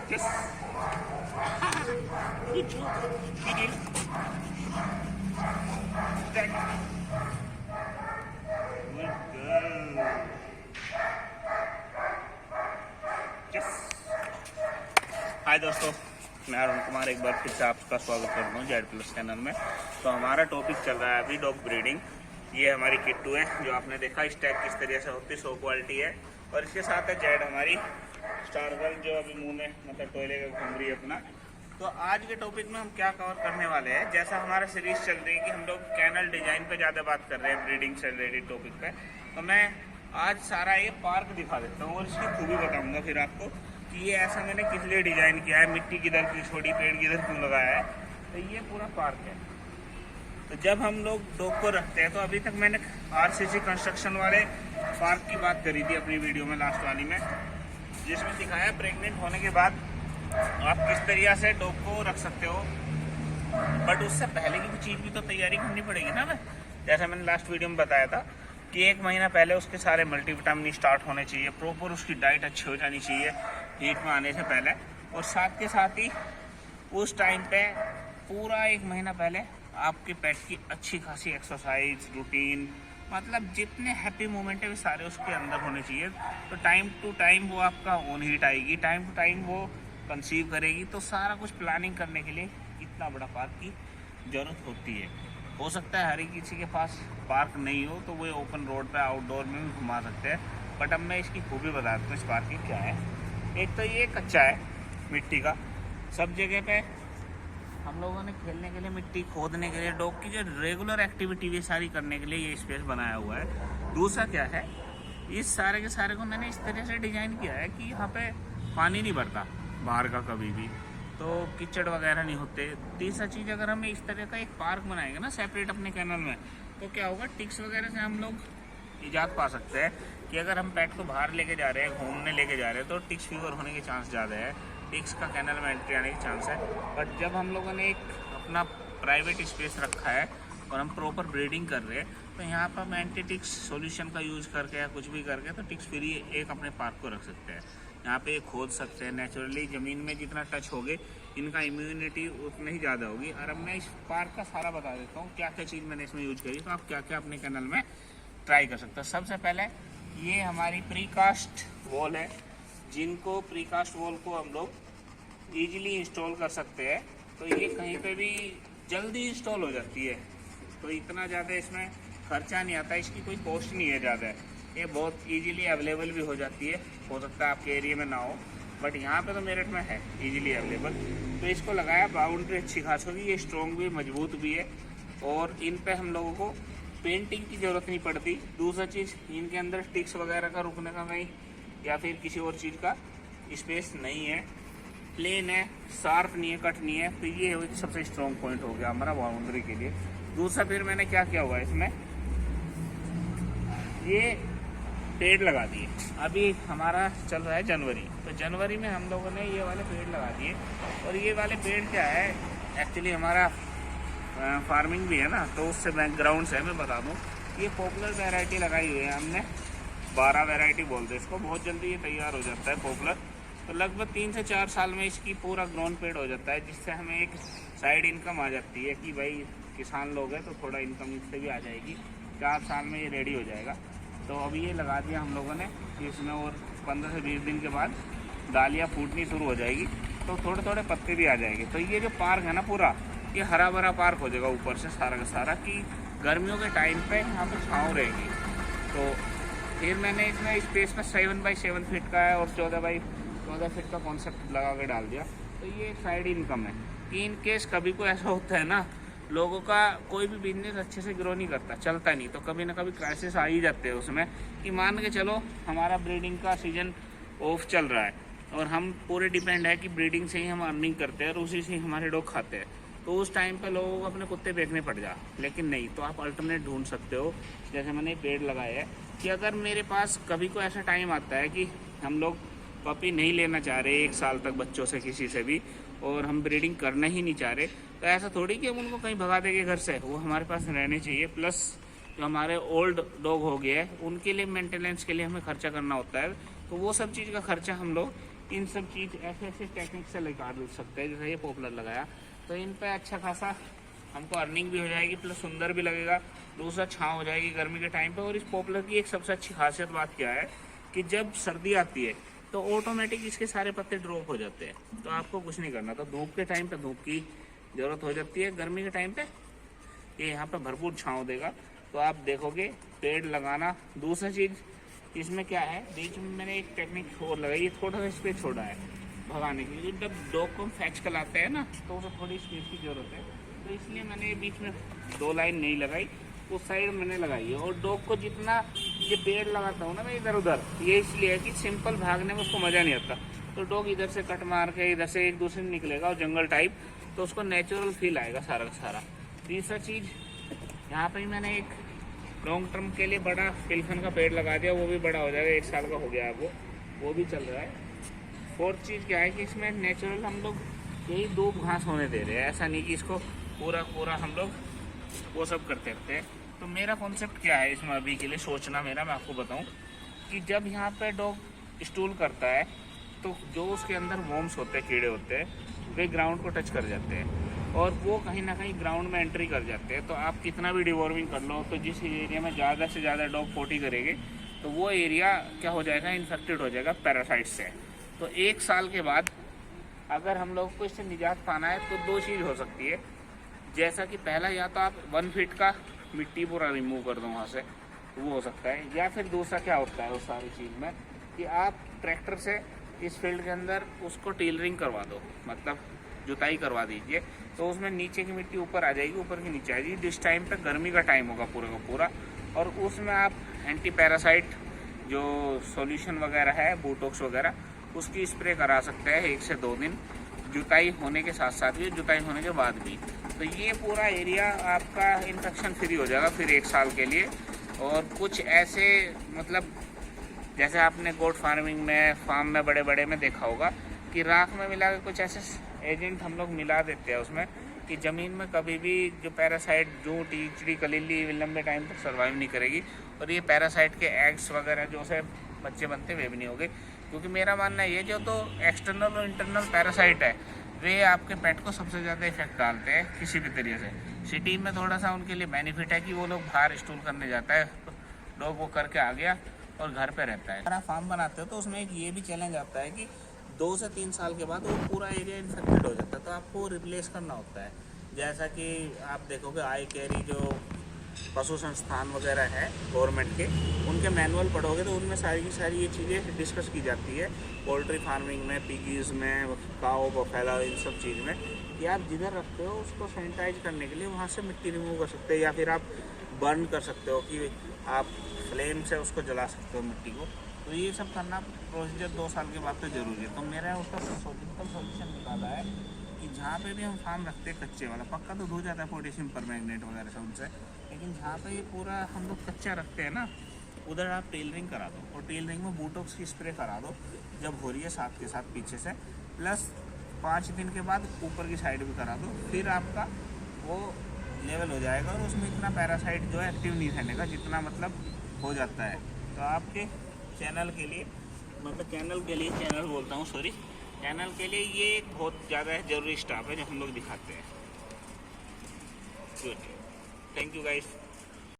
Yes. Good job. Good deal. Stand. Good girl. Yes. हाय दोस्तों, मैं अरुण कुमार एक बार फिर से आपका स्वागत करता हूँ जेड प्लस चैनल में। तो हमारा टॉपिक चल रहा है अभी डॉग ब्रीडिंग। ये हमारी किट्टू है जो आपने देखा इस टैग किस तरीके से होती है, सो क्वालिटी है। और इसके साथ है जेड हमारी स्टार गर्ल जो अभी मुंह में मतलब टोयले का घूम रही है अपना। तो आज के टॉपिक में हम क्या कवर करने वाले हैं, जैसा हमारा सीरीज चल रही है कि हम लोग कैनल डिजाइन पे ज़्यादा बात कर रहे हैं ब्रीडिंग से रिलेटेड टॉपिक पे, तो मैं आज सारा ये पार्क दिखा देता हूँ और इसकी खूबी बताऊँगा फिर आपको कि ये ऐसा मैंने किस लिए डिज़ाइन किया है, मिट्टी किधर की छोड़ी, पेड़ किधर क्यों लगाया है। तो ये पूरा पार्क है। तो जब हम लोग डॉग को रखते हैं तो अभी तक मैंने आरसीसी कंस्ट्रक्शन वाले पार्क की बात करी थी अपनी वीडियो में लास्ट वाली में, जिसमें दिखाया प्रेग्नेंट होने के बाद आप किस तरीके से डॉग को रख सकते हो। बट उससे पहले की चीज़ भी तो तैयारी करनी पड़ेगी ना। मैं जैसा मैंने लास्ट वीडियो में बताया था कि 1 महीना पहले उसके सारे मल्टीविटामिन स्टार्ट होने चाहिए, प्रॉपर उसकी डाइट अच्छी हो जानी चाहिए हीट में आने से पहले। और साथ के साथ ही उस टाइम पे पूरा 1 महीना पहले आपके पेट की अच्छी खासी एक्सरसाइज रूटीन, मतलब जितने हैप्पी मोमेंट है वो सारे उसके अंदर होने चाहिए। तो टाइम टू टाइम वो आपका ऑन हीट आएगी, टाइम टू टाइम वो कंसीव करेगी। तो सारा कुछ प्लानिंग करने के लिए इतना बड़ा पार्क की ज़रूरत होती है। हो सकता है हर एक किसी के पास पार्क नहीं हो तो वो ओपन रोड पे आउटडोर में भी घुमा सकते हैं। बट अब मैं इसकी खूबी बता दूँ इस पार्क की क्या है। एक तो ये कच्चा है मिट्टी का, सब जगह पे हम लोगों ने खेलने के लिए, मिट्टी खोदने के लिए, डॉग की जो रेगुलर एक्टिविटी भी सारी करने के लिए ये स्पेस बनाया हुआ है। दूसरा क्या है, इस सारे के सारे को मैंने इस तरह से डिज़ाइन किया है कि यहाँ पे पानी नहीं भरता बाहर का कभी भी, तो कीचड़ वगैरह नहीं होते। तीसरा चीज़, अगर हम इस तरह का एक पार्क बनाएंगे ना सेपरेट अपने कैनल में, तो क्या होगा, टिक्स वगैरह से हम लोग इजाद पा सकते हैं कि अगर हम पेट को बाहर लेके जा रहे हैं, घूमने लेके जा रहे हैं, तो टिक्स फीवर होने के चांस ज़्यादा है, टिक्स का कैनल में एंट्री आने के चांस है। बट जब हम लोगों ने एक अपना प्राइवेट स्पेस रखा है और हम प्रॉपर ब्रीडिंग कर रहे हैं, तो यहाँ पर हम एंटी टिक्स सोल्यूशन का यूज़ करके या कुछ भी करके तो टिक्स फ्री एक अपने पार्क को रख सकते हैं। यहाँ पे खोद सकते हैं नेचुरली, ज़मीन में जितना टच होगे इनका इम्यूनिटी उतनी ही ज़्यादा होगी। और अब मैं इस पार्क का सारा बता देता हूँ क्या क्या चीज़ मैंने इसमें यूज करी, तो आप क्या क्या अपने कैनल में ट्राई कर सकते हो। सबसे पहले ये हमारी प्रीकास्ट वॉल है, जिनको प्रीकास्ट वॉल को हम लोग ईजिली इंस्टॉल कर सकते हैं। तो ये कहीं पे भी जल्दी इंस्टॉल हो जाती है, तो इतना ज़्यादा इसमें खर्चा नहीं आता, इसकी कोई कॉस्ट नहीं है ज़्यादा। ये बहुत इजीली अवेलेबल भी हो जाती है, हो सकता है आपके एरिया में ना हो, बट यहाँ पे तो मेरठ में है इजीली अवेलेबल। तो इसको लगाया, बाउंड्री अच्छी खास होगी, ये स्ट्रॉन्ग भी मजबूत भी है और इन पे हम लोगों को पेंटिंग की ज़रूरत नहीं पड़ती। दूसरा चीज़, इनके अंदर टिक्स वगैरह का रुकने का कहीं या फिर किसी और चीज़ का स्पेस नहीं है, प्लेन है, शार्प नहीं है, कट नहीं है। तो ये सबसे स्ट्रॉन्ग पॉइंट हो गया हमारा बाउंड्री के लिए। दूसरा फिर मैंने क्या किया हुआ है इसमें, ये पेड़ लगा दिए। अभी हमारा चल रहा है जनवरी, तो जनवरी में हम लोगों ने ये वाले पेड़ लगा दिए। और ये वाले पेड़ क्या है, एक्चुअली हमारा फार्मिंग भी है ना, तो उससे बैकग्राउंड से मैं बता दूँ, ये पॉपुलर वैरायटी लगाई हुई है हमने, 12 वैरायटी बोलते हैं इसको। बहुत जल्दी ये तैयार हो जाता है पॉपुलर, तो लगभग 3 से 4 साल में इसकी पूरा ग्रोन पेड़ हो जाता है, जिससे हमें एक साइड इनकम आ जाती है कि भाई किसान लोग हैं तो थोड़ा इनकम इससे भी आ जाएगी। 4 साल में ये रेडी हो जाएगा। तो अभी ये लगा दिया हम लोगों ने इसमें, और 15 से 20 दिन के बाद डालियाँ फूटनी शुरू हो जाएगी, तो थोड़े थोड़े पत्ते भी आ जाएंगे। तो ये जो पार्क है ना पूरा, ये हरा भरा पार्क हो जाएगा ऊपर से सारा का सारा, कि गर्मियों के टाइम पे यहाँ पे छाँव रहेगी। तो फिर मैंने इसमें स्पेस में 7 बाई 7 फीट का है और 14 बाई 14 फीट का कॉन्सेप्ट लगा के डाल दिया। तो ये एक साइड इनकम है कि इन केस कभी को ऐसा होता है ना, लोगों का कोई भी बिजनेस अच्छे से ग्रो नहीं करता, चलता नहीं, तो कभी ना कभी क्राइसिस आ ही जाते हैं उसमें, कि मान के चलो हमारा ब्रीडिंग का सीजन ऑफ चल रहा है और हम पूरे डिपेंड है कि ब्रीडिंग से ही हम अर्निंग करते हैं और उसी से ही हमारे डॉग खाते हैं। तो उस टाइम पे लोगों को अपने कुत्ते बेचने पड़ जा, लेकिन नहीं, तो आप अल्टरनेट ढूंढ सकते हो। जैसे मैंने पेड़ लगाए हैं कि अगर मेरे पास कभी को ऐसा टाइम आता है कि हम लोग पपी नहीं लेना चाह रहे 1 साल तक बच्चों से किसी से भी, और हम ब्रीडिंग करना ही नहीं चाह रहे, तो ऐसा थोड़ी कि हम उनको कहीं भगा देंगे घर से, वो हमारे पास रहने चाहिए। प्लस जो हमारे ओल्ड डॉग हो गए हैं उनके लिए मेंटेनेंस के लिए हमें खर्चा करना होता है, तो वो सब चीज़ का खर्चा हम लोग इन सब चीज़ ऐसे ऐसे टेक्निक से निकाल सकते हैं। जैसे ये पॉपुलर लगाया तो इन पे अच्छा खासा हमको अर्निंग भी हो जाएगी, प्लस सुंदर भी लगेगा, दूसरा छाँव हो जाएगी गर्मी के टाइम पे। और इस पॉपुलर की एक सबसे अच्छी खासियत बात क्या है कि जब सर्दी आती है तो ऑटोमेटिक इसके सारे पत्ते ड्रॉप हो जाते हैं, तो आपको कुछ नहीं करना। तो धूप के टाइम पे धूप की ज़रूरत हो जाती है, गर्मी के टाइम पे ये यहाँ पे भरपूर छाँव देगा। तो आप देखोगे पेड़ लगाना। दूसरी चीज़ इसमें क्या है, बीच में मैंने एक टेक्निक और लगाई, ये थोड़ा सा स्पेस छोड़ा है भगाने के लिए। जब डॉग को फैच कर लाते हैं ना तो उसे थोड़ी स्पेस की ज़रूरत है, तो इसलिए मैंने बीच में 2 लाइन नहीं लगाई, उस साइड मैंने लगाई है। और डॉग को जितना ये पेड़ लगाता हूँ ना मैं इधर उधर, ये इसलिए है कि सिंपल भागने में उसको मज़ा नहीं आता। तो डॉग इधर से कट मार के इधर से एक दूसरे में निकलेगा और जंगल टाइप, तो उसको नेचुरल फील आएगा सारा का सारा। तीसरा चीज़ यहाँ पर मैंने एक लॉन्ग टर्म के लिए बड़ा फिलफन का पेड़ लगा दिया, वो भी बड़ा हो जाएगा, 1 साल का हो गया है वो भी चल रहा है। फोर्थ चीज़ क्या है कि इसमें नेचुरल हम लोग यही 2 घास होने दे रहे हैं, ऐसा नहीं कि इसको पूरा हम लोग वो सब करते रहते हैं। तो मेरा कॉन्सेप्ट क्या है इसमें अभी के लिए सोचना मेरा, मैं आपको बताऊं कि जब यहाँ पे डॉग स्टूल करता है तो जो उसके अंदर वॉर्म्स होते हैं, कीड़े होते हैं, वे ग्राउंड को टच कर जाते हैं और वो कहीं ना कहीं ग्राउंड में एंट्री कर जाते हैं। तो आप कितना भी डिवॉर्मिंग कर लो, तो जिस एरिया में ज़्यादा से ज़्यादा डॉग पोटी करेंगे तो वो एरिया क्या हो जाएगा, इन्फेक्टेड हो जाएगा पैरासाइट से। तो 1 साल के बाद अगर हम लोग को इससे निजात पाना है तो 2 चीज़ हो सकती है। जैसा कि पहला, या तो आप 1 फीट का मिट्टी पूरा रिमूव कर दो वहाँ से, वो हो सकता है। या फिर दूसरा क्या होता है उस सारी चीज़ में कि आप ट्रैक्टर से इस फील्ड के अंदर उसको टीलरिंग करवा दो, मतलब जुताई करवा दीजिए, तो उसमें नीचे की मिट्टी ऊपर आ जाएगी, ऊपर की नीचे आ जाएगी। जिस टाइम पे गर्मी का टाइम होगा पूरा का पूरा, और उसमें आप एंटी पैरासाइट जो सॉल्यूशन वगैरह है, बोटॉक्स वगैरह, उसकी स्प्रे करा सकते हैं 1 से 2 दिन, जुताई होने के साथ साथ भी, जुताई होने के बाद भी। तो ये पूरा एरिया आपका इन्फेक्शन फ्री हो जाएगा फिर 1 साल के लिए। और कुछ ऐसे मतलब जैसे आपने गोट फार्मिंग में, फार्म में बड़े बड़े में देखा होगा कि राख में मिला के कुछ ऐसे एजेंट हम लोग मिला देते हैं उसमें कि ज़मीन में कभी भी जो पैरासाइट, जूट, ईचड़ी, कलीली लंबे टाइम तक सर्वाइव नहीं करेगी। और ये पैरासाइट के एग्स वगैरह जो से बच्चे बनते वे भी नहीं होंगे। क्योंकि मेरा मानना ये जो तो एक्सटर्नल और इंटरनल पैरासाइट है वे आपके पेट को सबसे ज़्यादा इफेक्ट डालते हैं किसी भी तरीके से। सिटी में थोड़ा सा उनके लिए बेनिफिट है कि वो लोग बाहर स्टूल करने जाता है, डॉग वो करके आ गया और घर पे रहता है। अगर आप फार्म बनाते हो तो उसमें एक ये भी चैलेंज आता है कि 2 से 3 साल के बाद वो पूरा एरिया इन्फेक्टेड हो जाता है, तो आपको रिप्लेस करना होता है। जैसा कि आप देखोगे आई केरी जो पशु संस्थान वगैरह है गवर्नमेंट के, उनके मैनुअल पढ़ोगे तो उनमें सारी की सारी ये चीज़ें डिस्कस की जाती है। पोल्ट्री फार्मिंग में, पिगीज़ में, काओ बफेला, इन सब चीज़ में कि आप जिधर रखते हो उसको सैनिटाइज करने के लिए वहाँ से मिट्टी रिमूव कर सकते हो, या फिर आप बर्न कर सकते हो कि आप फ्लेम से उसको जला सकते हो मिट्टी को। तो ये सब करना प्रोसीजर 2 साल के बाद तो ज़रूरी है। तो मेरा उसका सोल्यूशन निकाला है कि जहाँ पे भी हम फार्म रखते हैं कच्चे वाला, पक्का तो धो जाता है पोटेशियम परमैंगनेट वगैरह से उनसे, लेकिन जहाँ पे ये पूरा हम लोग कच्चा रखते हैं ना, उधर आप टेलरिंग करा दो। और टेलरिंग में बोटॉक्स की स्प्रे करा दो जब हो रही है, साथ के साथ पीछे से, प्लस 5 दिन के बाद ऊपर की साइड भी करा दो। फिर आपका वो लेवल हो जाएगा और उसमें इतना पैरासाइट जो है एक्टिव नहीं रहने का, जितना मतलब हो जाता है। तो आपके चैनल के लिए, मतलब चैनल बोलता हूँ, सॉरी, चैनल के लिए ये एक बहुत ज़्यादा ज़रूरी स्टाफ है जो हम लोग दिखाते हैं। Good, thank you guys.